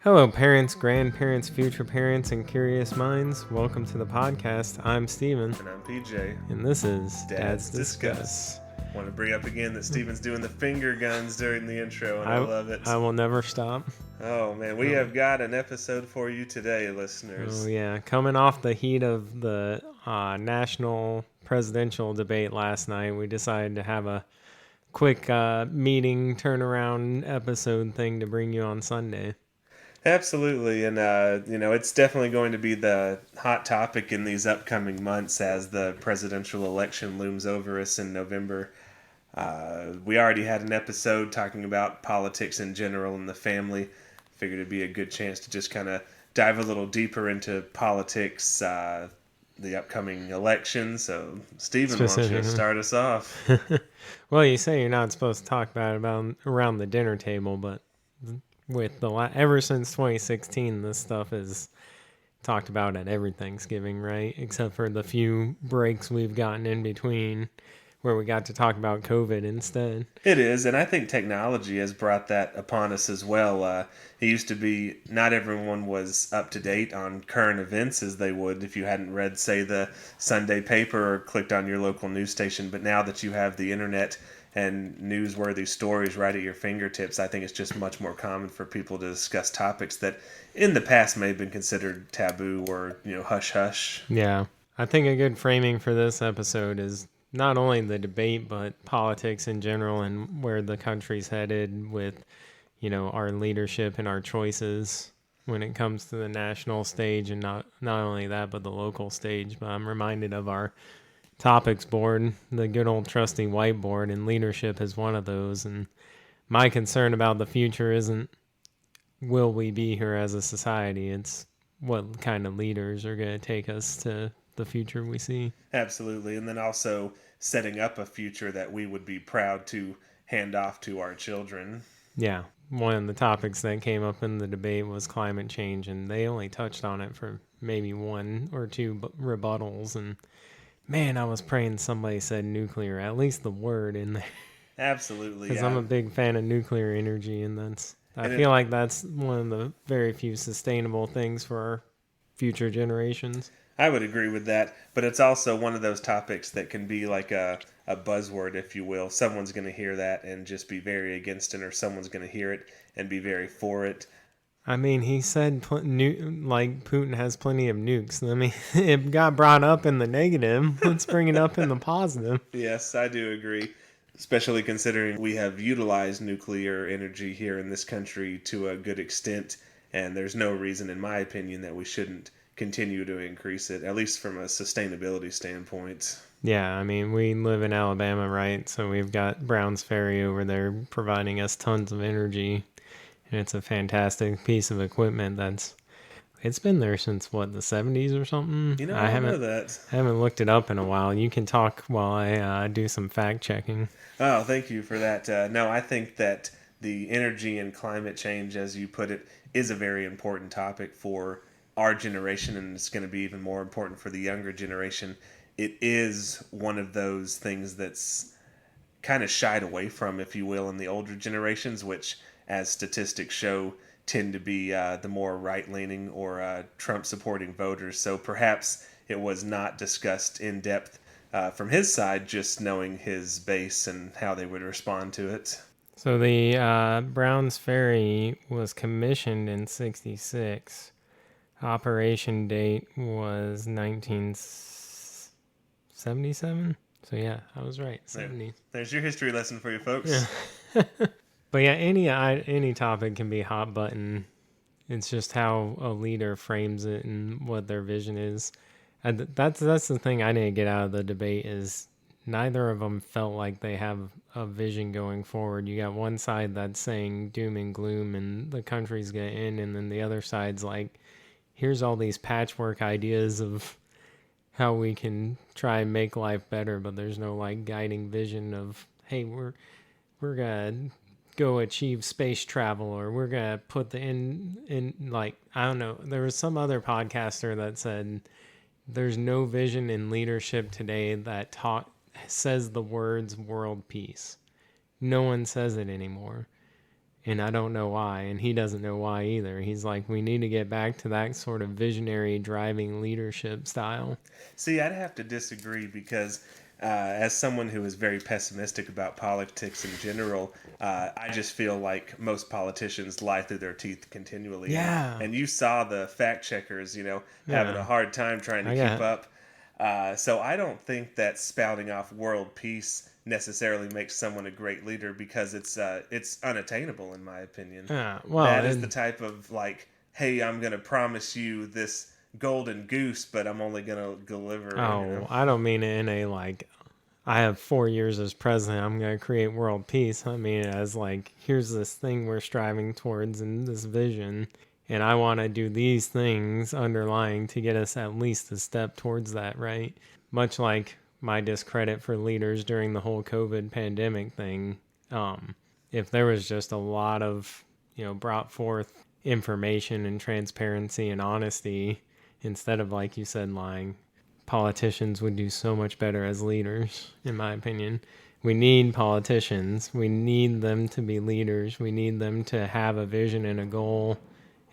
Hello, parents, grandparents, future parents, and curious minds. Welcome to the podcast. I'm Steven. And I'm PJ. And this is Dad's Discuss. Want to bring up again that Steven's doing the finger guns during the intro, and I love it. I will never stop. Oh, man. We have got an episode for you today, listeners. Oh, yeah. Coming off the heat of the national presidential debate last night, we decided to have a quick meeting turnaround episode thing to bring you on Sunday. Absolutely, and it's definitely going to be the hot topic in these upcoming months as the presidential election looms over us in November. We already had an episode talking about politics in general and the family. Figured it'd be a good chance to just kind of dive a little deeper into politics, the upcoming election. So, Stephen, why don't you start us off? Well, you say you're not supposed to talk about around the dinner table, but with ever since 2016, this stuff is talked about at every Thanksgiving, right? Except for the few breaks we've gotten in between where we got to talk about COVID instead. It is, and I think technology has brought that upon us as well. It used to be not everyone was up to date on current events as they would if you hadn't read, say, the Sunday paper or clicked on your local news station. But now that you have the internet and newsworthy stories right at your fingertips, I think it's just much more common for people to discuss topics that in the past may have been considered taboo or, hush-hush. Yeah. I think a good framing for this episode is not only the debate, but politics in general and where the country's headed with, our leadership and our choices when it comes to the national stage, and not only that, but the local stage. But I'm reminded of our topics board, the good old trusty whiteboard, and leadership is one of those. And my concern about the future isn't will we be here as a society, it's what kind of leaders are going to take us to the future we see. Absolutely. And then also setting up a future that we would be proud to hand off to our children. Yeah. One of the topics that came up in the debate was climate change, and they only touched on it for maybe one or two rebuttals. And man, I was praying somebody said nuclear, at least the word in there. Absolutely. Because I'm a big fan of nuclear energy, and I feel like that's one of the very few sustainable things for our future generations. I would agree with that, but it's also one of those topics that can be like a buzzword, if you will. Someone's going to hear that and just be very against it, or someone's going to hear it and be very for it. I mean, he said Putin has plenty of nukes. I mean, it got brought up in the negative. Let's bring it up in the positive. Yes, I do agree, especially considering we have utilized nuclear energy here in this country to a good extent, and there's no reason, in my opinion, that we shouldn't continue to increase it, at least from a sustainability standpoint. Yeah, I mean, we live in Alabama, right? So we've got Browns Ferry over there providing us tons of energy. And it's a fantastic piece of equipment it's been there since, the 70s or something? I don't know that. I haven't looked it up in a while. You can talk while I do some fact checking. Oh, thank you for that. No, I think that the energy and climate change, as you put it, is a very important topic for our generation, and it's going to be even more important for the younger generation. It is one of those things that's kind of shied away from, if you will, in the older generations, which, as statistics show, tend to be the more right-leaning or Trump-supporting voters. So perhaps it was not discussed in depth from his side, just knowing his base and how they would respond to it. So the Browns Ferry was commissioned in 1966. Operation date was 1977. So yeah, I was right. 70. There's your history lesson for you folks. Yeah. But yeah, any topic can be hot button. It's just how a leader frames it and what their vision is. And that's the thing I didn't get out of the debate is neither of them felt like they have a vision going forward. You got one side that's saying doom and gloom and the country's gonna end, and then the other side's like, here's all these patchwork ideas of how we can try and make life better, but there's no guiding vision of, hey, we're gonna go achieve space travel, or we're gonna put in I don't know. There was some other podcaster that said there's no vision in leadership today that says the words world peace. No one says it anymore. And I don't know why, and he doesn't know why either. He's like, we need to get back to that sort of visionary driving leadership style. See, I'd have to disagree because, as someone who is very pessimistic about politics in general, I just feel like most politicians lie through their teeth continually. Yeah. And you saw the fact checkers, having a Yeah. hard time trying to I keep got up. So I don't think that spouting off world peace necessarily makes someone a great leader because it's unattainable in my opinion. yeah. That is the type of like, hey, I'm going to promise you this golden goose, but I'm only going to deliver. I don't mean it in a like, I have 4 years as president, I'm going to create world peace. I mean it as like, here's this thing we're striving towards and this vision. And I want to do these things underlying to get us at least a step towards that, right? Much like my discredit for leaders during the whole COVID pandemic thing. If there was just a lot of, brought forth information and transparency and honesty instead of, like you said, lying, politicians would do so much better as leaders, in my opinion. We need politicians. We need them to be leaders. We need them to have a vision and a goal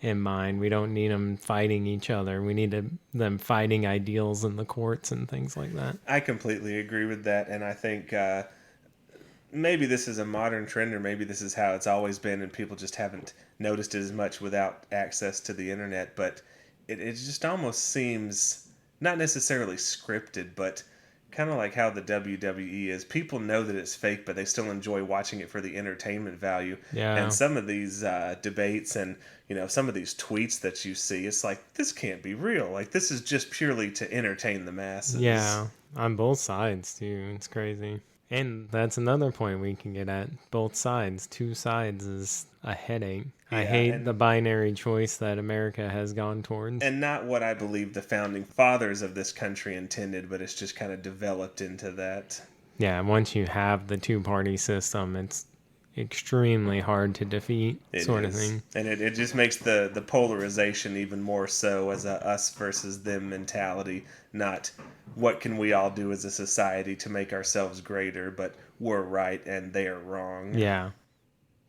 in mind. We don't need them fighting each other. We need them fighting ideals in the courts and things like that. I completely agree with that, and I think maybe this is a modern trend, or maybe this is how it's always been, and people just haven't noticed it as much without access to the internet. But it just almost seems not necessarily scripted, but kind of like how the WWE is. People know that it's fake, but they still enjoy watching it for the entertainment value. Yeah. And some of these debates and some of these tweets that you see, it's like, this can't be real. Like, this is just purely to entertain the masses. Yeah, on both sides too. It's crazy. And that's another point we can get at. Both sides. Two sides is a headache. I hate the binary choice that America has gone towards. And not what I believe the founding fathers of this country intended, but it's just kind of developed into that. Yeah, once you have the two-party system, it's extremely hard to defeat, sort of thing. And it just makes the polarization even more so as a us versus them mentality, not what can we all do as a society to make ourselves greater, but we're right and they're wrong. Yeah.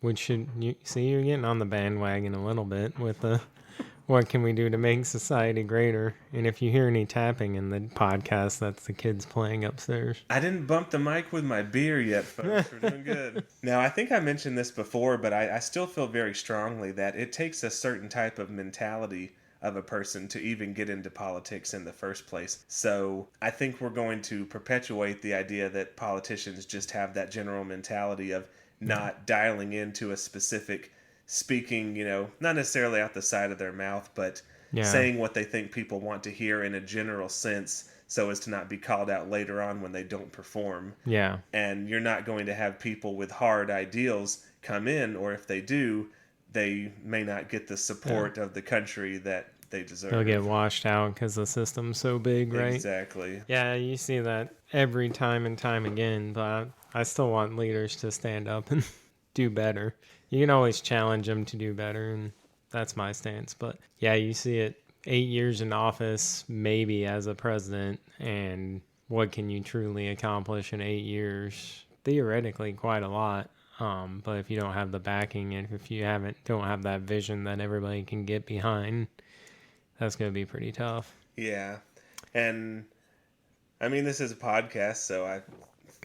Which you see, you're getting on the bandwagon a little bit with the what can we do to make society greater? And if you hear any tapping in the podcast, that's the kids playing upstairs. I didn't bump the mic with my beer yet, folks. We're doing good. Now, I think I mentioned this before, but I still feel very strongly that it takes a certain type of mentality of a person to even get into politics in the first place. So I think we're going to perpetuate the idea that politicians just have that general mentality of not dialing into a specific speaking, not necessarily out the side of their mouth, but saying what they think people want to hear in a general sense so as to not be called out later on when they don't perform. Yeah. And you're not going to have people with hard ideals come in, or if they do, they may not get the support of the country that they deserve. They'll get washed out because the system's so big, right? Exactly. Yeah, you see that every time and time again, but I still want leaders to stand up and do better. You can always challenge them to do better, and that's my stance. But yeah, you see it 8 years in office, maybe as a president, and what can you truly accomplish in 8 years? Theoretically, quite a lot. But if you don't have the backing, and if you don't have that vision that everybody can get behind, that's going to be pretty tough. Yeah. And I mean, this is a podcast, so I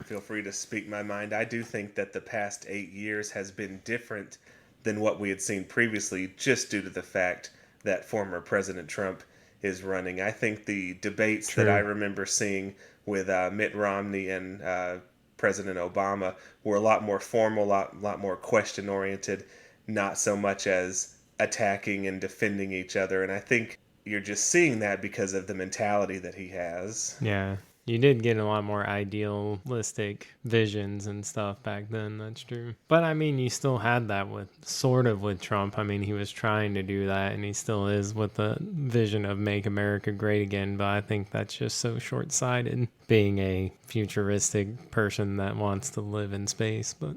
feel free to speak my mind. I do think that the past 8 years has been different than what we had seen previously, just due to the fact that former President Trump is running. I think the debates that I remember seeing with Mitt Romney and President Obama were a lot more formal, a lot more question-oriented, not so much as attacking and defending each other. And I think you're just seeing that because of the mentality that he has. Yeah. You did get a lot more idealistic visions and stuff back then, that's true. But I mean, you still had that with Trump. I mean, he was trying to do that, and he still is with the vision of make America great again. But I think that's just so short-sighted, being a futuristic person that wants to live in space. But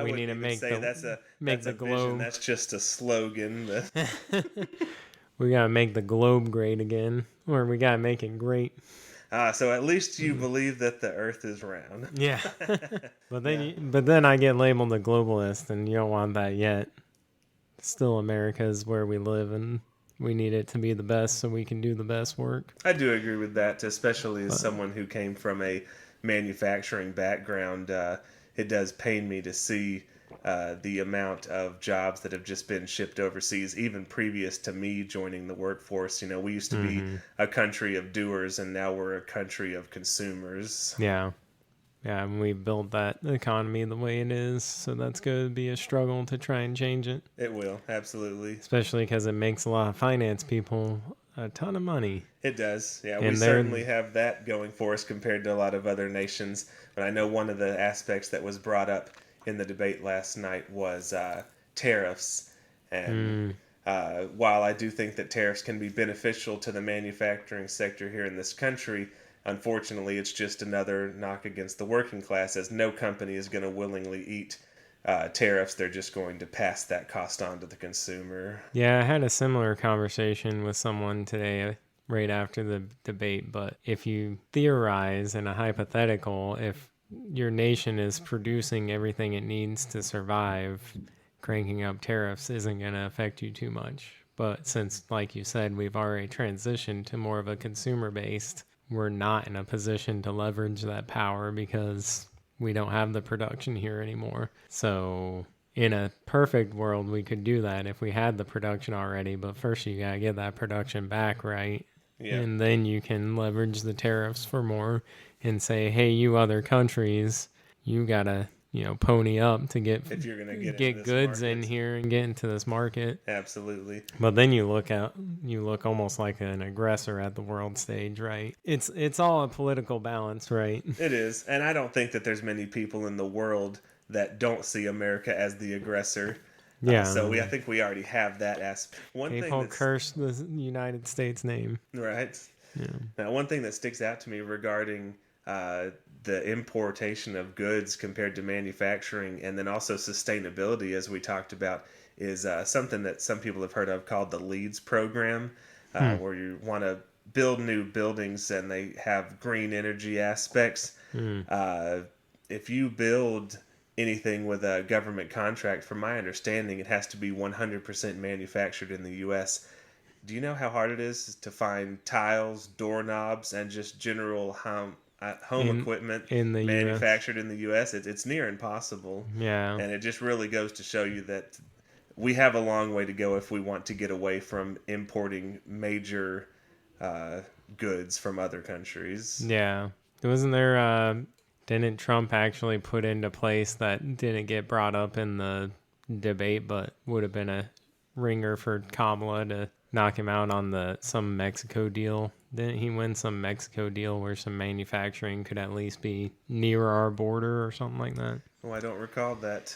we need to make the globe. That's just a slogan. We gotta make the globe great again, or we gotta make it great. So at least you believe that the Earth is round. Yeah. But then, Yeah. but then I get labeled a globalist, and you don't want that yet. Still, America is where we live, and we need it to be the best so we can do the best work. I do agree with that, especially as But someone who came from a manufacturing background. It does pain me to see the amount of jobs that have just been shipped overseas, even previous to me joining the workforce. You know, we used to be a country of doers, and now we're a country of consumers. yeah, yeah, and we built that economy the way it is, so that's going to be a struggle to try and change it. It will, absolutely. Especially because it makes a lot of finance people a ton of money. It does. Yeah, we And they're, certainly have that going for us compared to a lot of other nations. But I know one of the aspects that was brought up in the debate last night was tariffs. And while I do think that tariffs can be beneficial to the manufacturing sector here in this country, unfortunately, it's just another knock against the working class, as no company is going to willingly eat tariffs. They're just going to pass that cost on to the consumer. yeah, I had a similar conversation with someone today right after the debate, but if you theorize in a hypothetical, if your nation is producing everything it needs to survive, cranking up tariffs isn't going to affect you too much. But since, like you said, we've already transitioned to more of a consumer based, we're not in a position to leverage that power because we don't have the production here anymore. So in a perfect world, we could do that if we had the production already. But first, you got to get that production back, right? Yeah. And then you can leverage the tariffs for more and say, hey, you other countries, you got to, pony up to If you're going to get goods in here and get into this market. Absolutely. But then you look almost like an aggressor at the world stage, right? It's all a political balance, right? It is. And I don't think that there's many people in the world that don't see America as the aggressor. Yeah. I think we already have that aspect. People curse the United States name. Right. Yeah. Now, one thing that sticks out to me regarding the importation of goods compared to manufacturing, and then also sustainability, as we talked about, is something that some people have heard of called the LEEDS program, where you want to build new buildings and they have green energy aspects. If you build anything with a government contract, from my understanding, it has to be 100% manufactured in the U.S. Do you know how hard it is to find tiles, doorknobs, and just general home equipment manufactured in the U.S.? It's near impossible. Yeah. And it just really goes to show you that we have a long way to go if we want to get away from importing major goods from other countries. Yeah. Wasn't there, didn't Trump actually put into place that didn't get brought up in the debate, but would have been a ringer for Kamala to knock him out on some Mexico deal? Didn't he win some Mexico deal where some manufacturing could at least be near our border or something like that? Oh, I don't recall that.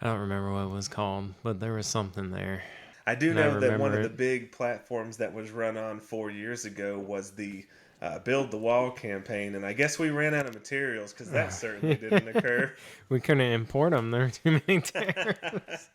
I don't remember what it was called, but there was something there. I do know that one of the big platforms that was run on 4 years ago was the Build the Wall campaign, and I guess we ran out of materials because that certainly didn't occur. We couldn't import them. There were too many tariffs.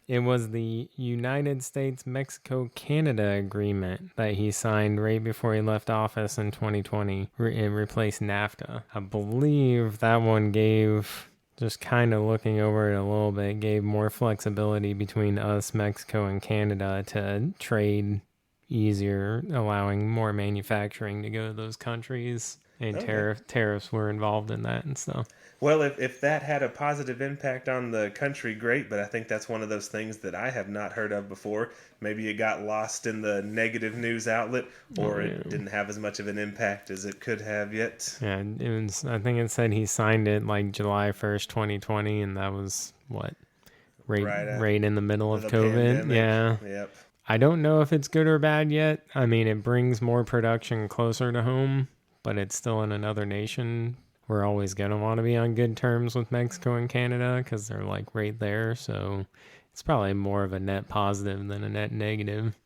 It was the United States-Mexico-Canada agreement that he signed right before he left office in 2020 and replaced NAFTA. I believe that one gave, just kind of looking over it a little bit, gave more flexibility between us, Mexico, and Canada to trade easier, allowing more manufacturing to go to those countries. And tariffs were involved in that and stuff. Well, if that had a positive impact on the country, great. But I think that's one of those things that I have not heard of before. Maybe it got lost in the negative news outlet, or it didn't have as much of an impact as it could have yet. Yeah, I think it said he signed it like July 1st, 2020, and that was what? Right in the middle of COVID. Pandemic. Yeah. Yep. I don't know if it's good or bad yet. I mean, it brings more production closer to home, but it's still in another nation. We're always going to want to be on good terms with Mexico and Canada because they're like right there. So it's probably more of a net positive than a net negative,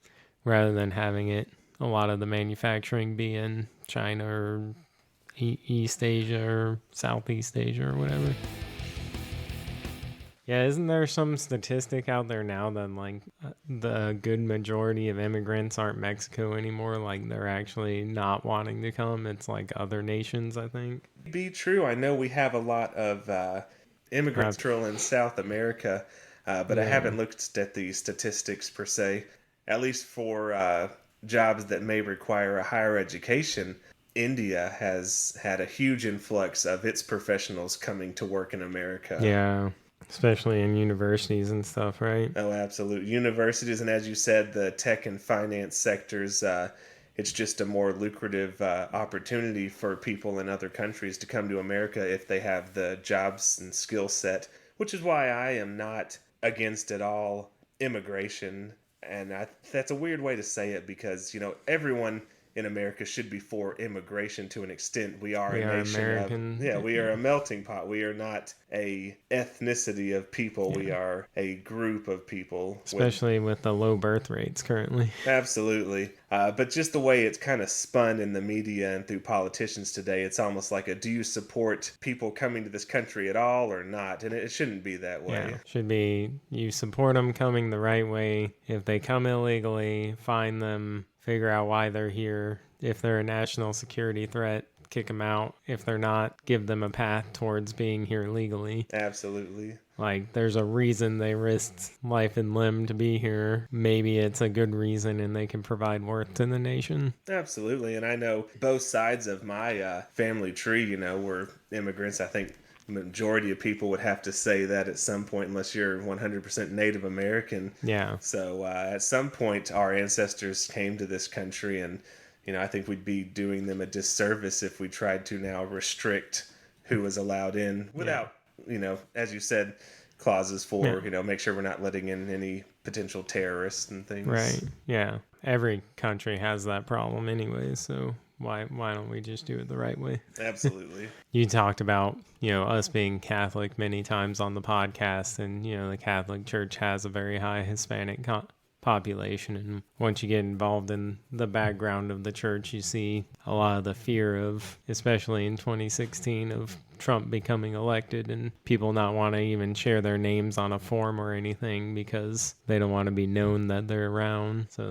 rather than having a lot of the manufacturing be in China or East Asia or Southeast Asia or whatever. Yeah, isn't there some statistic out there now that like the good majority of immigrants aren't Mexico anymore? Like they're actually not wanting to come. It's like other nations, I think. Be true. I know we have a lot of immigrants Perhaps. in South America, but I Yeah. haven't looked at the statistics per se. At least for jobs that may require a higher education, India has had a huge influx of its professionals coming to work in America. Yeah. Especially in universities and stuff, right? Oh, absolutely. Universities, and as you said, the tech and finance sectors, it's just a more lucrative opportunity for people in other countries to come to America if they have the jobs and skill set, which is why I am not against at all immigration. And that's a weird way to say it because, everyone in America should be for immigration to an extent. We are We a are nation of, American. yeah, we are a melting pot. We are not a ethnicity of people. We Yeah. are a group of people with Especially with the low birth rates currently. absolutely. But just the way it's kind of spun in the media and through politicians today, it's almost like a do you support people coming to this country at all or not? And it shouldn't be that Yeah. way. Should be you support them coming the right way. If they come illegally, find them, figure out why they're here. If they're a national security threat, kick them out. If they're not, give them a path towards being here legally. Absolutely. Like, there's a reason they risked life and limb to be here. Maybe it's a good reason and they can provide worth to the nation. Absolutely. And I know both sides of my family tree, were immigrants. I think majority of people would have to say that at some point, unless you're 100% Native American. Yeah. So at some point, our ancestors came to this country, and I think we'd be doing them a disservice if we tried to now restrict who was allowed in without, as you said, clauses for make sure we're not letting in any potential terrorists and things. Right. Yeah. Every country has that problem anyway, so why don't we just do it the right way? Absolutely. You talked about, us being Catholic many times on the podcast, and, the Catholic Church has a very high Hispanic population. And once you get involved in the background of the church, you see a lot of the fear of, especially in 2016, of Trump becoming elected and people not want to even share their names on a form or anything because they don't want to be known that they're around. So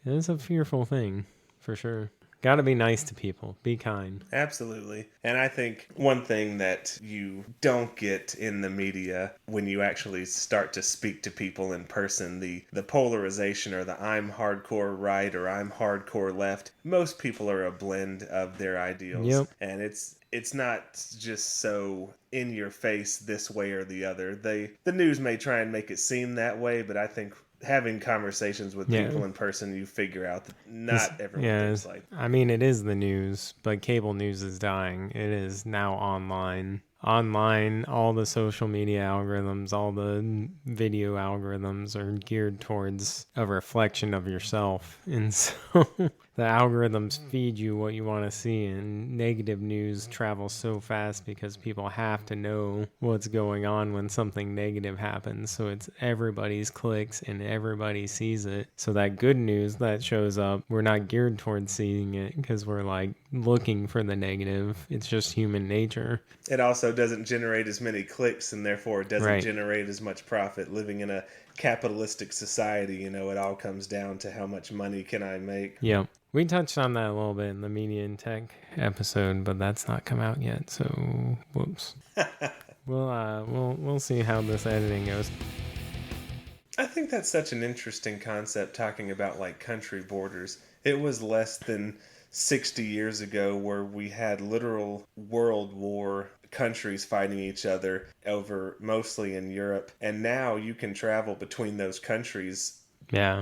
it's a fearful thing for sure. Got to be nice to people. Be kind. Absolutely. And I think one thing that you don't get in the media when you actually start to speak to people in person, the polarization or the I'm hardcore right or I'm hardcore left, most people are a blend of their ideals. Yep. And it's not just so in your face this way or the other. The news may try and make it seem that way, but I think having conversations with people in person, you figure out that not everyone thinks like that. I mean, it is the news, but cable news is dying. It is now online. All the social media algorithms, all the video algorithms are geared towards a reflection of yourself. And so the algorithms feed you what you want to see, and negative news travels so fast because people have to know what's going on when something negative happens. So it's everybody's clicks and everybody sees it. So that good news that shows up, we're not geared towards seeing it because we're like looking for the negative. It's just human nature. It also doesn't generate as many clicks and therefore it doesn't Right. generate as much profit. Living in a capitalistic society, it all comes down to how much money can I make. Yep. We touched on that a little bit in the media and tech episode, but that's not come out yet. So, whoops. We'll see how this editing goes. I think that's such an interesting concept talking about like country borders. It was less than 60 years ago where we had literal world war countries fighting each other over mostly in Europe, and now you can travel between those countries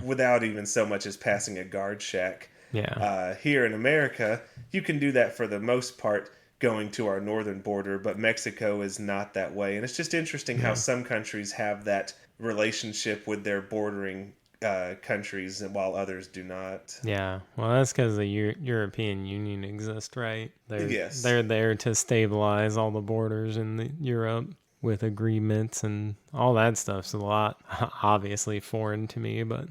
without even so much as passing a guard shack. Here in America, you can do that for the most part going to our northern border, but Mexico is not that way. And it's just interesting how some countries have that relationship with their bordering countries, and while others do not. Yeah, well, that's because the European Union exists, right? Yes. They're there to stabilize all the borders in Europe with agreements and all that stuff's a lot obviously foreign to me, but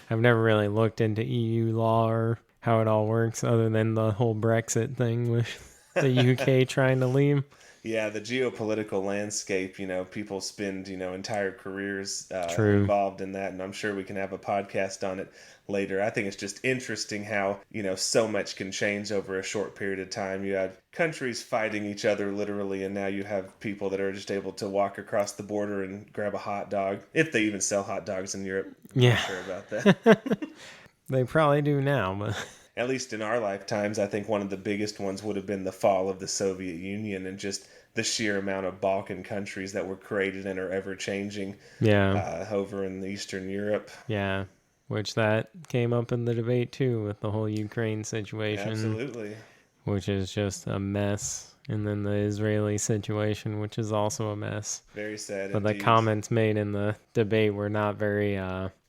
I've never really looked into EU law or how it all works other than the whole Brexit thing with the UK trying to leave. Yeah, the geopolitical landscape, people spend, entire careers True. involved in that, and I'm sure we can have a podcast on it later. I think it's just interesting how, so much can change over a short period of time. You have countries fighting each other literally, and now you have people that are just able to walk across the border and grab a hot dog, if they even sell hot dogs in Europe. I'm not Yeah. sure about that. They probably do now, but At least in our lifetimes, I think one of the biggest ones would have been the fall of the Soviet Union and just the sheer amount of Balkan countries that were created and are ever changing yeah. over in Eastern Europe. Yeah. Which that came up in the debate too with the whole Ukraine situation, Absolutely. which is just a mess. And then the Israeli situation, which is also a mess. Very sad But the indeed. comments made in the debate were not very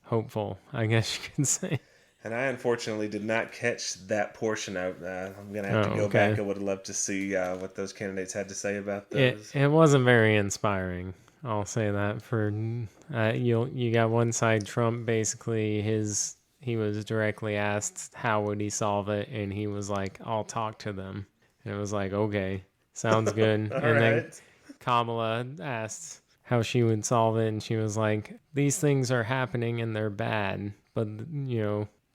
hopeful, I guess you could say. And I unfortunately did not catch that portion. I'm going to have to Oh, go back. okay. I would have loved to see what those candidates had to say about It those. it wasn't very inspiring. I'll say that for you got one side Trump basically he was directly asked how would he solve it and he was like I'll talk to them. And it was like okay, sounds good. All And then right. Kamala asked how she would solve it and she was like these things are happening and they're bad, but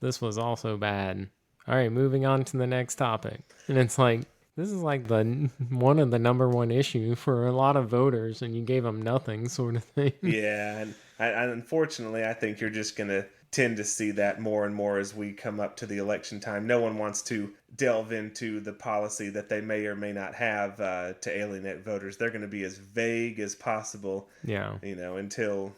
this was also bad. All right, moving on to the next topic. And it's like this is like the one of the number one issue for a lot of voters, and you gave them nothing, sort of thing. Yeah, and unfortunately, I think you're just going to tend to see that more and more as we come up to the election time. No one wants to delve into the policy that they may or may not have to alienate voters. They're going to be as vague as possible, Yeah. until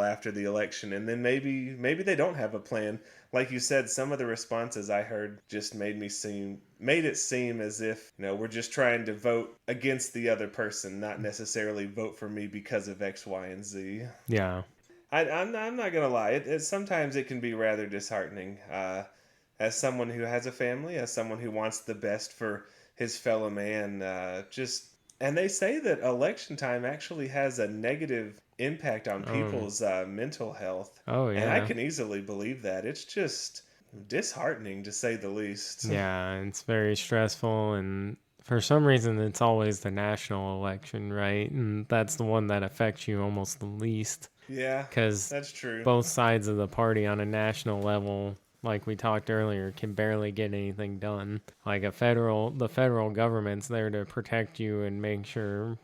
after the election, and then maybe they don't have a plan. Like you said, some of the responses I heard just made it seem as if we're just trying to vote against the other person, not necessarily vote for me because of X, Y, and Z. Yeah. I'm not gonna lie. Sometimes it can be rather disheartening. As someone who has a family, as someone who wants the best for his fellow man, and they say that election time actually has a negative impact on Oh. people's mental health, Oh and I yeah. can easily believe that. It's just disheartening to say the least. Yeah. It's very stressful, and for some reason, it's always the national election, right? And that's the one that affects you almost the least, Yeah, because that's true. both sides of the party on a national level, like we talked earlier, can barely get anything done. Like the federal government's there to protect you and make sure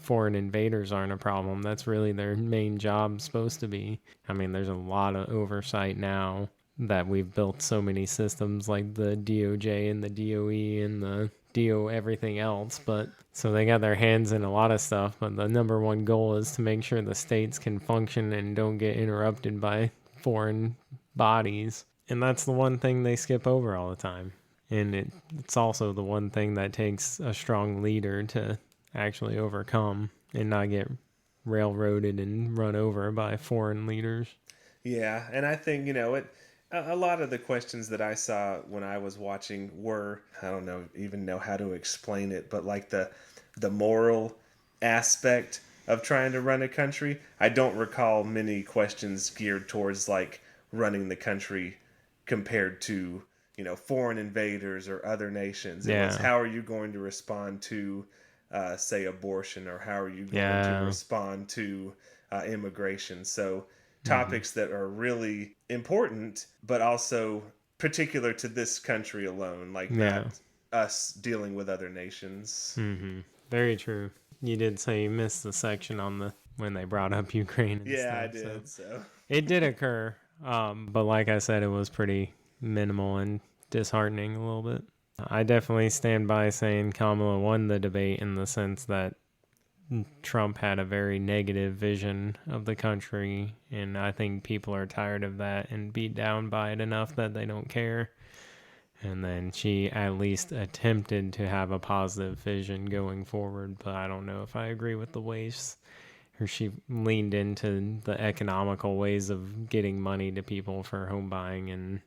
foreign invaders aren't a problem. That's really their main job supposed to be. I mean, there's a lot of oversight now that we've built so many systems like the DOJ and the DOE and the DO everything else, but so they got their hands in a lot of stuff, but the number one goal is to make sure the states can function and don't get interrupted by foreign bodies. And that's the one thing they skip over all the time. And it's also the one thing that takes a strong leader to actually overcome and not get railroaded and run over by foreign leaders. Yeah, and I think a lot of the questions that I saw when I was watching were, I don't know even know how to explain it, but like the moral aspect of trying to run a country. I don't recall many questions geared towards like running the country compared to foreign invaders or other nations. It was Yeah. how are you going to respond to say abortion, or how are you going to Yeah. respond to immigration. So Mm-hmm. topics that are really important, but also particular to this country alone, like Yeah. not us dealing with other nations. Mm-hmm. Very true. You did say you missed the section on the when they brought up Ukraine and Yeah, I stuff, so did. So it did occur. But like I said, it was pretty minimal and disheartening a little bit. I definitely stand by saying Kamala won the debate in the sense that Trump had a very negative vision of the country, and I think people are tired of that and beat down by it enough that they don't care. And then she at least attempted to have a positive vision going forward, but I don't know if I agree with the ways or she leaned into the economical ways of getting money to people for home buying and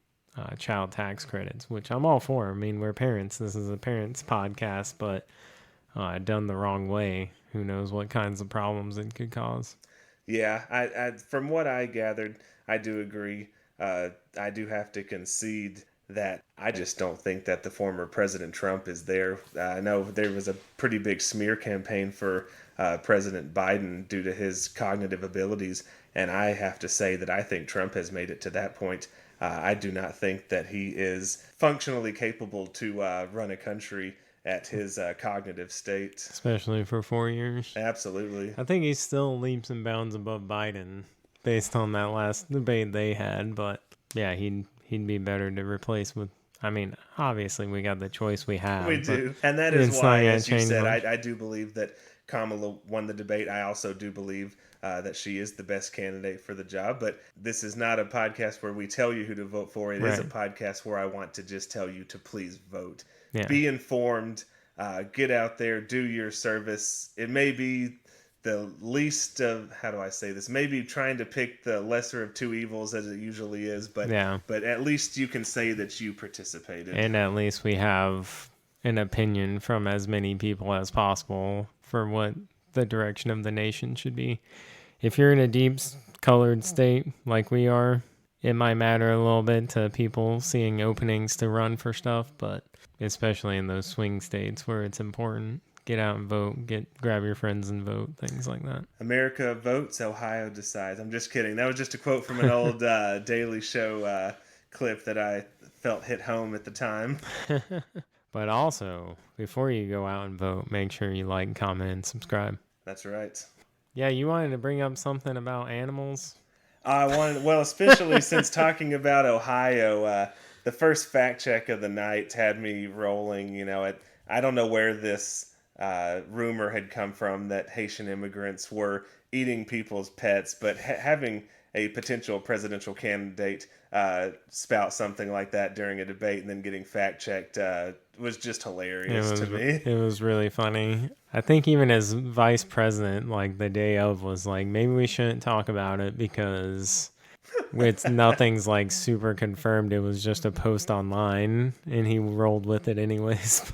child tax credits, which I'm all for. I mean, we're parents. This is a parents podcast, but done the wrong way, who knows what kinds of problems it could cause. yeah, from what I gathered, I do agree. I do have to concede that I just don't think that the former President Trump is there. I know there was a pretty big smear campaign for President Biden due to his cognitive abilities, and I have to say that I think Trump has made it to that point. I do not think that he is functionally capable to run a country at his cognitive state. especially for 4 years. Absolutely. I think he's still leaps and bounds above Biden based on that last debate they had. But yeah, he'd be better to replace with. I mean, obviously we got the choice we We have, but do. And that is it's not why, gonna as you change said, much. I do believe that Kamala won the debate. I also do believe that she is the best candidate for the job. But this is not a podcast where we tell you who to vote for. It is a Right? podcast where I want to just tell you to please vote. Yeah. Be informed. Get out there. Do your service. It may be the least of, how do I say this? Maybe trying to pick the lesser of two evils as it usually is, Yeah. but at least you can say that you participated. And at least we have an opinion from as many people as possible for what the direction of the nation should be. If you're in a deep colored state like we are, it might matter a little bit to people seeing openings to run for stuff, but especially in those swing states where it's important, get out and vote, grab your friends and vote, things like that. America votes, Ohio decides. I'm just kidding. That was just a quote from an old Daily Show clip that I felt hit home at the time. But also, before you go out and vote, make sure you like, comment, and subscribe. That's right. Yeah, you wanted to bring up something about animals? I wanted, well, especially since talking about Ohio, the first fact check of the night had me rolling. I don't know where this rumor had come from that Haitian immigrants were eating people's pets, but having a potential presidential candidate spout something like that during a debate and then getting fact checked was just hilarious to me. It was really funny. I think even as vice president, like the day of was like, maybe we shouldn't talk about it because nothing's like super confirmed. It was just a post online and he rolled with it anyways.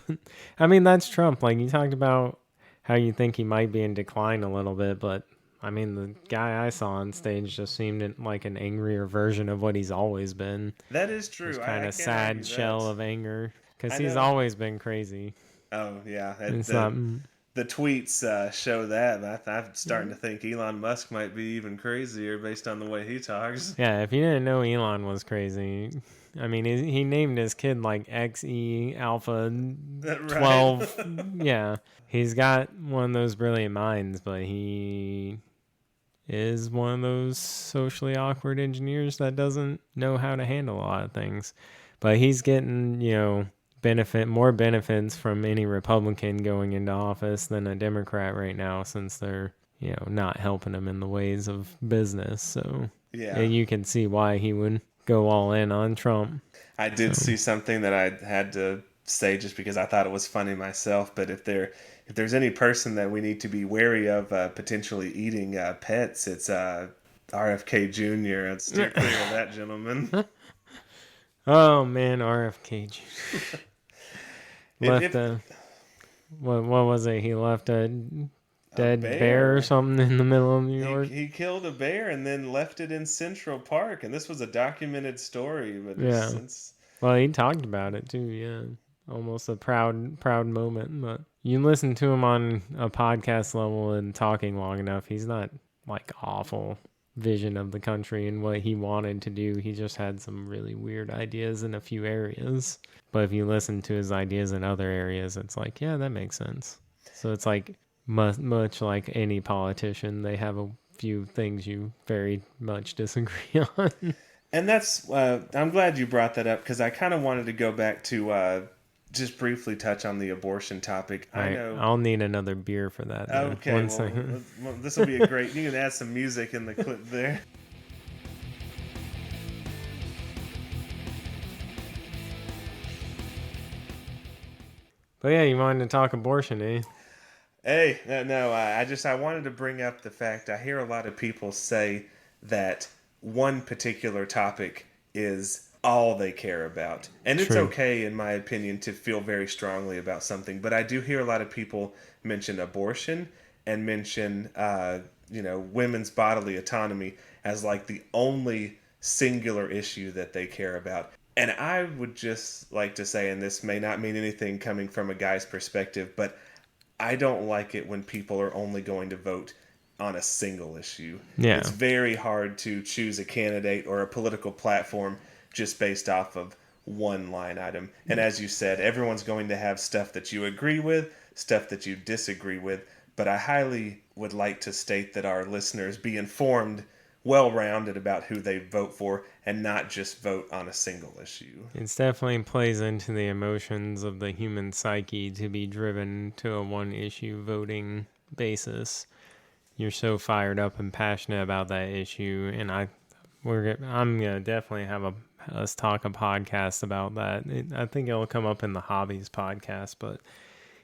I mean, that's Trump. Like you talked about how you think he might be in decline a little bit, but I mean, the guy I saw on stage just seemed like an angrier version of what he's always been. That is true. Just I kind can't of sad argue shell that. of anger because I he's know. always been crazy. Oh yeah, It's not. the tweets show that. I'm starting to think Elon Musk might be even crazier based on the way he talks. Yeah, if you didn't know Elon was crazy, I mean, he named his kid like XE Alpha Right. 12. Yeah, he's got one of those brilliant minds, but he is one of those socially awkward engineers that doesn't know how to handle a lot of things. But he's getting, more benefits from any Republican going into office than a Democrat right now since they're, not helping him in the ways of business. So Yeah. you can see why he would go all in on Trump. I did see something that I had to say just because I thought it was funny myself. But if there's any person that we need to be wary of potentially eating pets, it's RFK Jr. I'd steer clear of that gentleman. Oh man, RFK left If a what was it? He left a a dead bear or something in the middle of New York. he killed a bear and then left it in Central Park, and this was a documented story. But Yeah. since Well, he talked about it too. Yeah, almost a proud moment. But you listen to him on a podcast level and talking long enough, he's not like awful vision of the country and what he wanted to do. He just had some really weird ideas in a few areas. But if you listen to his ideas in other areas, it's like, yeah, that makes sense. So it's like much like any politician, they have a few things you very much disagree on. And that's I'm glad you brought that up because I kind of wanted to go back to just briefly touch on the abortion topic. I know. I'll need another beer for that. Though. Okay, One well, second. this will be a great. You can add some music in the clip there. But yeah, you wanted to talk abortion, eh? Hey, no, I wanted to bring up the fact I hear a lot of people say that one particular topic is all they care about. And it's True. okay, in my opinion, to feel very strongly about something. But I do hear a lot of people mention abortion and mention, women's bodily autonomy as like the only singular issue that they care about. And I would just like to say, and this may not mean anything coming from a guy's perspective, but I don't like it when people are only going to vote on a single issue. It's Yeah. very hard to choose a candidate or a political platform just based off of one line item. And as you said, everyone's going to have stuff that you agree with, stuff that you disagree with. But I highly would like to state that our listeners be informed, well rounded about who they vote for, and not just vote on a single issue. It definitely plays into the emotions of the human psyche to be driven to a one issue voting basis. You're so fired up and passionate about that issue, and I'm gonna definitely have us talk a podcast about that. I think it'll come up in the hobbies podcast, but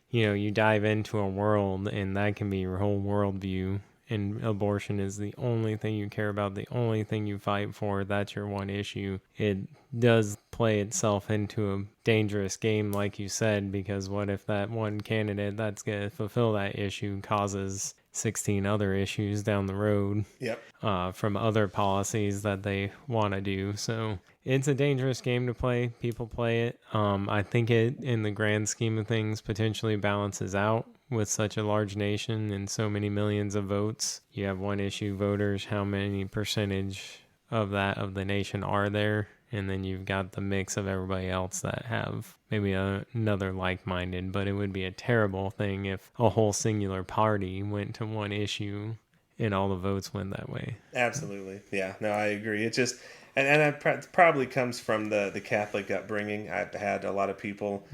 you dive into a world, and that can be your whole worldview. And abortion is the only thing you care about, the only thing you fight for. That's your one issue. It does play itself into a dangerous game, like you said, because what if that one candidate that's going to fulfill that issue causes 16 other issues down the road Yep. from other policies that they want to do? So it's a dangerous game to play. People play it. I think it, in the grand scheme of things, potentially balances out with such a large nation and so many millions of votes. You have one issue voters, how many percentage of the nation are there? And then you've got the mix of everybody else that have maybe another like-minded, but it would be a terrible thing if a whole singular party went to one issue and all the votes went that way. Absolutely. Yeah, no, I agree. It just, and it probably comes from the Catholic upbringing. I've had a lot of people,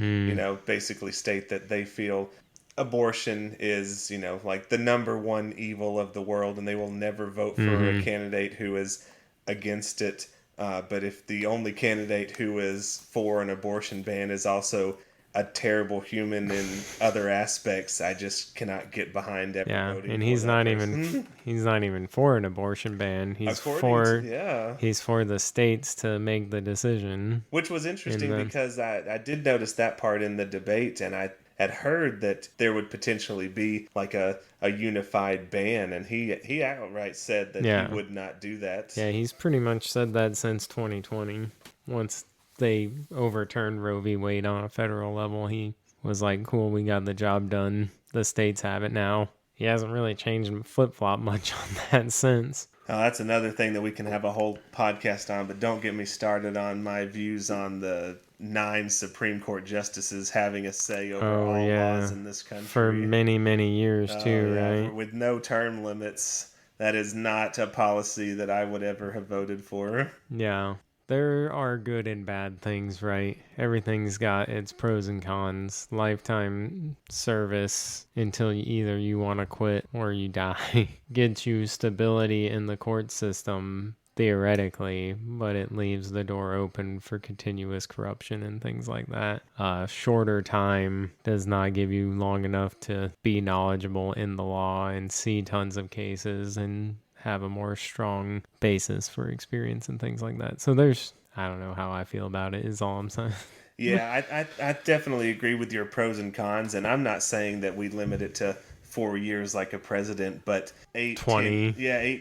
basically state that they feel abortion is, like the number one evil of the world, and they will never vote for a candidate who is against it. But if the only candidate who is for an abortion ban is also a terrible human in other aspects, I just cannot get behind ever voting and for he's that not person. he's not even for an abortion ban. Yeah. He's for the states to make the decision. Which was interesting because I did notice that part in the debate, and I had heard that there would potentially be like a unified ban, and he outright said that he would not do that. Yeah, he's pretty much said that since 2020. Once they overturned Roe v. Wade on a federal level, he was like, cool, we got the job done. The states have it now. He hasn't really changed and flip-flop much on that since. That's another thing that we can have a whole podcast on, but don't get me started on my views on the 9 Supreme Court justices having a say over all laws in this country. For many, many years, too, right? With no term limits. That is not a policy that I would ever have voted for. Yeah. There are good and bad things, right? Everything's got its pros and cons. Lifetime service until either you want to quit or you die gets you stability in the court system, theoretically, but it leaves the door open for continuous corruption and things like that. Shorter time does not give you long enough to be knowledgeable in the law and see tons of cases and have a more strong basis for experience and things like that. So I don't know how I feel about it is all I'm saying. Yeah, I definitely agree with your pros and cons, and I'm not saying that we limit it to 4 years like a president, but 10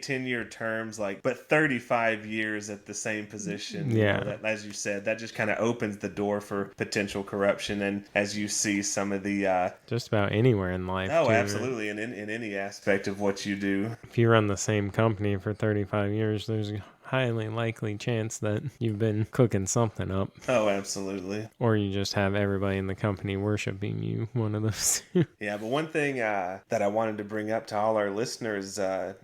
year terms, but 35 years at the same position. Yeah. As you said, that just kind of opens the door for potential corruption. And as you see some of the... just about anywhere in life. Oh, too, absolutely. Right? And in any aspect of what you do. If you run the same company for 35 years, there's a highly likely chance that you've been cooking something up. Oh, absolutely. Or you just have everybody in the company worshiping you, one of those two. Yeah, but one thing that I wanted to bring up to all our listeners,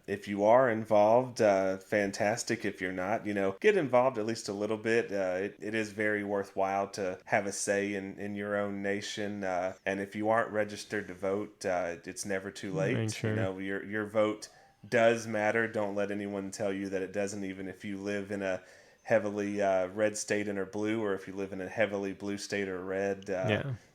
if you are involved, fantastic. If you're not, get involved at least a little bit. It is very worthwhile to have a say in your own nation. And if you aren't registered to vote, it's never too late. Sure. Your vote does matter. Don't let anyone tell you that it doesn't, even if you live in a heavily red state and are blue, or if you live in a heavily blue state or red.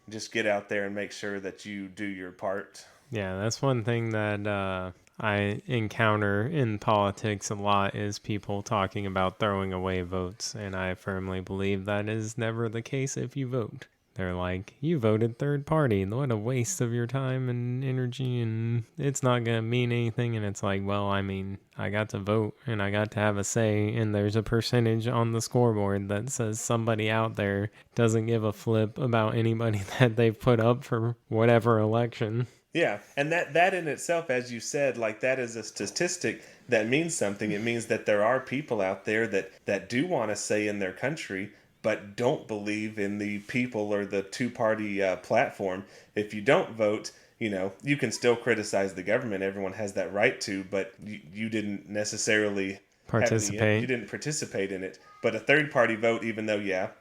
Just get out there and make sure that you do your part. Yeah, that's one thing that I encounter in politics a lot is people talking about throwing away votes, and I firmly believe that is never the case if you vote. they're like, you voted third party. What a waste of your time and energy, and it's not going to mean anything. And it's like, well, I mean, I got to vote and I got to have a say, and there's a percentage on the scoreboard that says somebody out there doesn't give a flip about anybody that they've put up for whatever election. Yeah, and that in itself, as you said, like that is a statistic that means something. It means that there are people out there that do want to say in their country, but don't believe in the people or the two-party platform. If you don't vote, you can still criticize the government. Everyone has that right to, but you didn't necessarily you didn't participate in it. But a third-party vote, even though,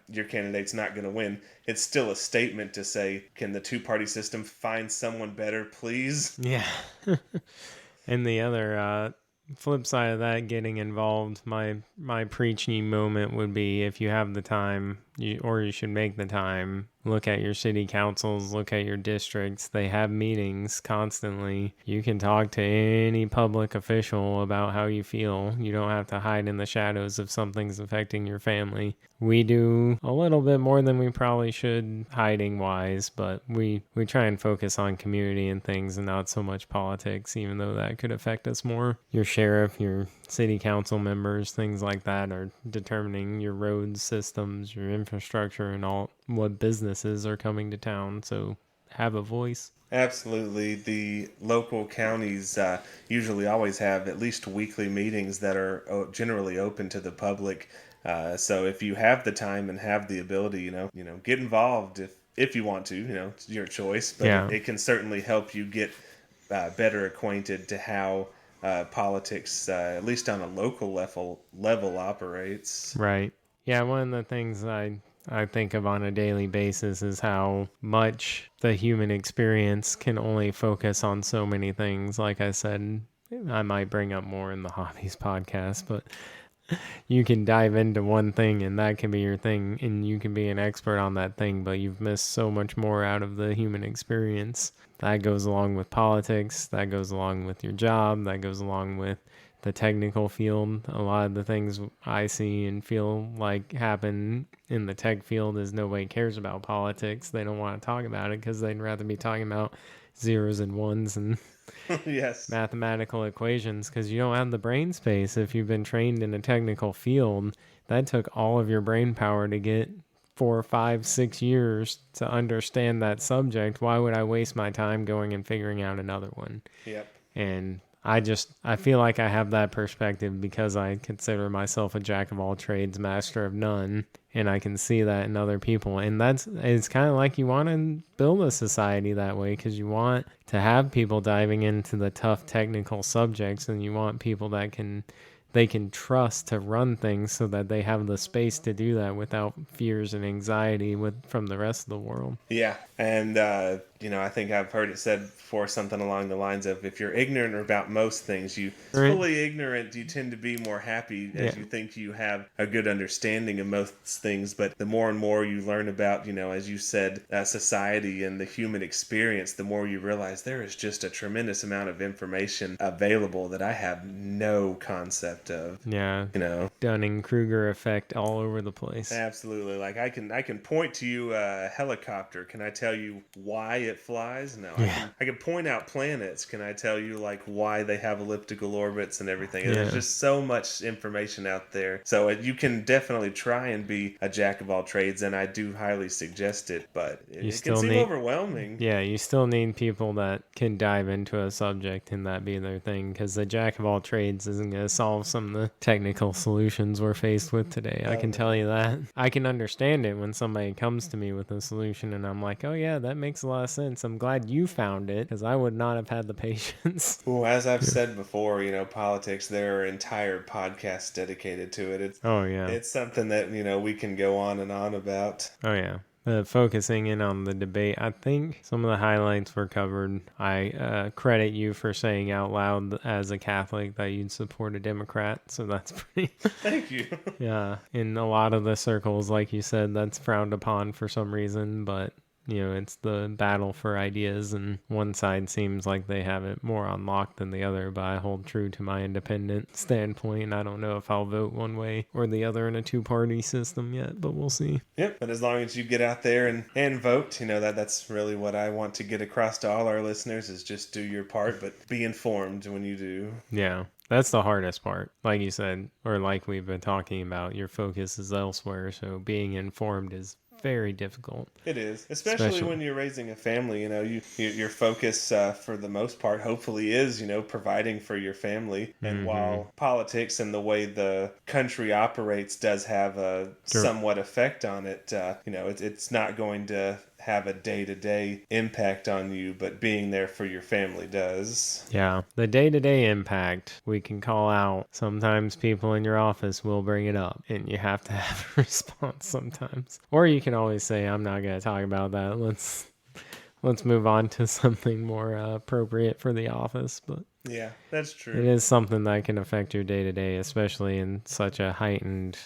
your candidate's not going to win, it's still a statement to say, can the two-party system find someone better, please? Yeah. And the other flip side of that, getting involved, my preachy moment would be, if you have the time, you should make the time, look at your city councils, look at your districts. They have meetings constantly. You can talk to any public official about how you feel. You don't have to hide in the shadows if something's affecting your family. We do a little bit more than we probably should hiding wise, but we try and focus on community and things and not so much politics, even though that could affect us more. Your sheriff, your city council members, things like that are determining your road systems, your infrastructure, and all what businesses are coming to town. So have a voice. Absolutely. The local counties usually always have at least weekly meetings that are generally open to the public. So if you have the time and have the ability, get involved if you want to. It's your choice, but it can certainly help you get better acquainted to how politics, at least on a local level operates. Right. Yeah, one of the things I think of on a daily basis is how much the human experience can only focus on so many things. Like I said, I might bring up more in the hobbies podcast, but you can dive into one thing and that can be your thing, and you can be an expert on that thing, but you've missed so much more out of the human experience. That goes along with politics, that goes along with your job, that goes along with the technical field. A lot of the things I see and feel like happen in the tech field is nobody cares about politics. They don't want to talk about it because they'd rather be talking about zeros and ones and yes, mathematical equations, because you don't have the brain space. If you've been trained in a technical field, that took all of your brain power to get 4, 5, 6 years to understand that subject. Why would I waste my time going and figuring out another one? Yep. And I feel like I have that perspective because I consider myself a jack of all trades, master of none, and I can see that in other people. And it's kind of like you want to build a society that way, because you want to have people diving into the tough technical subjects, and you want people that they can trust to run things so that they have the space to do that without fears and anxiety from the rest of the world. Yeah. And, I think I've heard it said before, something along the lines of, if you're ignorant about most things, fully ignorant, you tend to be more happy as you think you have a good understanding of most things. But the more and more you learn about, as you said, society and the human experience, the more you realize there is just a tremendous amount of information available that I have no concept of. Yeah. Dunning-Kruger effect all over the place. Absolutely. Like I can point to you a helicopter. Can I tell you why it flies? No. Yeah. I can point out planets. Can I tell you why they have elliptical orbits and everything? Yeah. There's just so much information out there. So you can definitely try and be a jack of all trades, and I do highly suggest it, but it can seem overwhelming. Yeah, you still need people that can dive into a subject and that be their thing, because the jack of all trades isn't going to solve some of the technical solutions we're faced with today. I can tell you that. I can understand it when somebody comes to me with a solution and I'm like, oh yeah, that makes a lot of sense. I'm glad you found it, because I would not have had the patience. Well, as I've said before, politics, there are entire podcasts dedicated to it. It's something that, we can go on and on about. Oh yeah. Focusing in on the debate, I think some of the highlights were covered. I credit you for saying out loud as a Catholic that you'd support a Democrat, so that's pretty... Thank you. Yeah, in a lot of the circles, like you said, that's frowned upon for some reason, but it's the battle for ideas, and one side seems like they have it more on lock than the other, but I hold true to my independent standpoint. I don't know if I'll vote one way or the other in a two-party system yet, but we'll see. Yep, but as long as you get out there and vote, that's really what I want to get across to all our listeners is just do your part, but be informed when you do. Yeah. That's the hardest part. Like you said, or like we've been talking about, your focus is elsewhere, so being informed is very difficult. It is, especially when you're raising a family. Your focus for the most part, hopefully, is providing for your family. And while politics and the way the country operates does have a somewhat effect on it, it's not going to have a day-to-day impact on you, but being there for your family does. Yeah, the day-to-day impact we can call out. Sometimes people in your office will bring it up, and you have to have a response sometimes. Or you can always say, I'm not going to talk about that. Let's move on to something more appropriate for the office. But yeah, that's true. It is something that can affect your day-to-day, especially in such a heightened,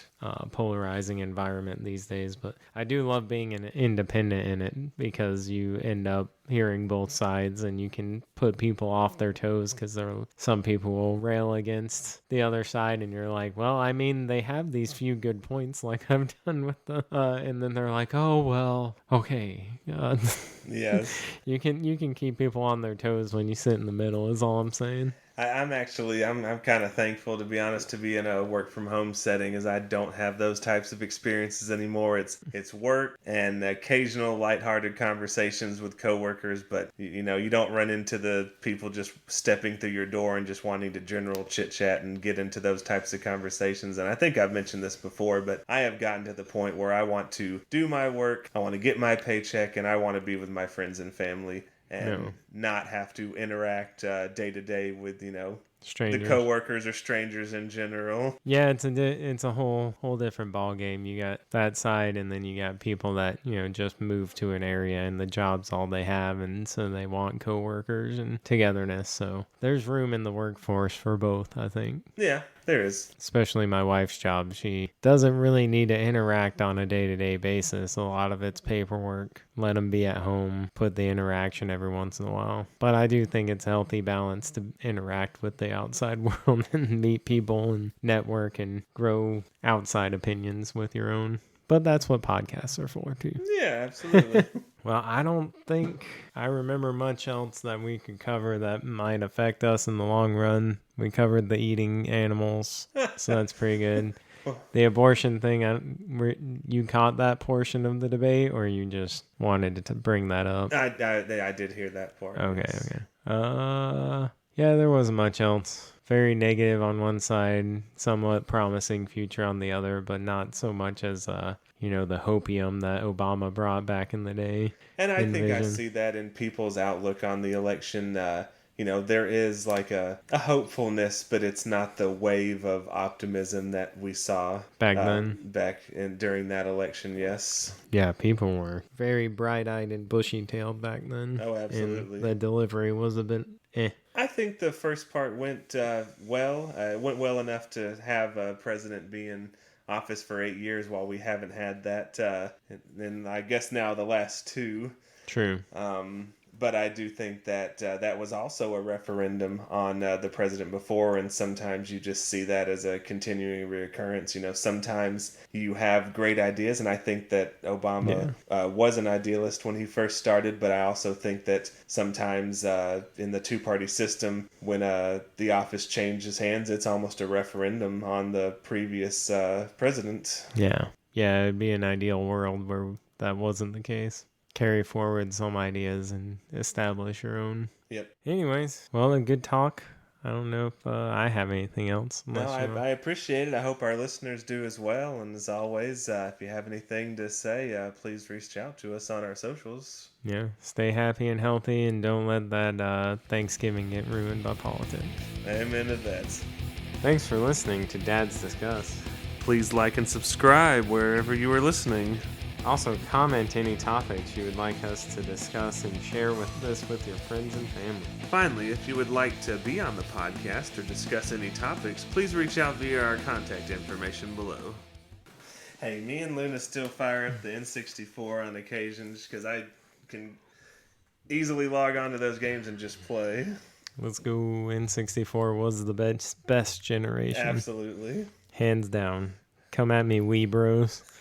polarizing environment these days. But I do love being an independent in it because you end up hearing both sides and you can put people off their toes because some people will rail against the other side and you're like, well, I mean, they have these few good points like I've done with and then they're like, oh, well, okay. Yes. You can keep people on their toes when you sit in the middle is all I'm saying. I'm kind of thankful, to be honest, to be in a work from home setting, as I don't have those types of experiences anymore. It's work and occasional lighthearted conversations with coworkers, but you don't run into the people just stepping through your door and just wanting to general chit chat and get into those types of conversations. And I think I've mentioned this before, but I have gotten to the point where I want to do my work, I want to get my paycheck, and I want to be with my friends and family. And not have to interact day to day with strangers. The coworkers or strangers in general. Yeah, it's a whole different ball game. You got that side, and then you got people that just move to an area and the job's all they have, and so they want coworkers and togetherness. So there's room in the workforce for both, I think. Yeah, there is. Especially my wife's job. She doesn't really need to interact on a day-to-day basis. A lot of it's paperwork. Let them be at home. Put the interaction every once in a while. But I do think it's a healthy balance to interact with the outside world and meet people and network and grow outside opinions with your own. But that's what podcasts are for, too. Yeah, absolutely. Well, I don't think I remember much else that we could cover that might affect us in the long run. We covered the eating animals, so that's pretty good. The abortion thing, you caught that portion of the debate, or you just wanted to bring that up? I did hear that part. Okay, yes. Okay. Yeah, there wasn't much else. Very negative on one side, somewhat promising future on the other, but not so much as the hopium that Obama brought back in the day. And I think I see that in people's outlook on the election. There is like a hopefulness, but it's not the wave of optimism that we saw during that election. Yes. Yeah, people were very bright-eyed and bushy-tailed back then. Oh, absolutely. And the delivery was a bit I think the first part went well. It went well enough to have a president be in office for 8 years, while we haven't had that. And I guess now the last two. True. But I do think that that was also a referendum on the president before, and sometimes you just see that as a continuing reoccurrence. Sometimes you have great ideas, and I think that Obama was an idealist when he first started, but I also think that sometimes in the two-party system, when the office changes hands, it's almost a referendum on the previous president. Yeah, it'd be an ideal world where that wasn't the case. Carry forward some ideas and establish your own. Yep. Anyways, well, a good talk. I don't know if I have anything else. No, I appreciate it. I hope our listeners do as well. And as always, if you have anything to say, please reach out to us on our socials. Yeah, stay happy and healthy, and don't let that Thanksgiving get ruined by politics. Amen to that. Thanks for listening to Dad's Discuss. Please like and subscribe wherever you are listening. Also, comment any topics you would like us to discuss and share this with your friends and family. Finally, if you would like to be on the podcast or discuss any topics, please reach out via our contact information below. Hey, me and Luna still fire up the N64 on occasions because I can easily log on to those games and just play. Let's go. N64 was the best generation. Absolutely. Hands down. Come at me, Wii bros.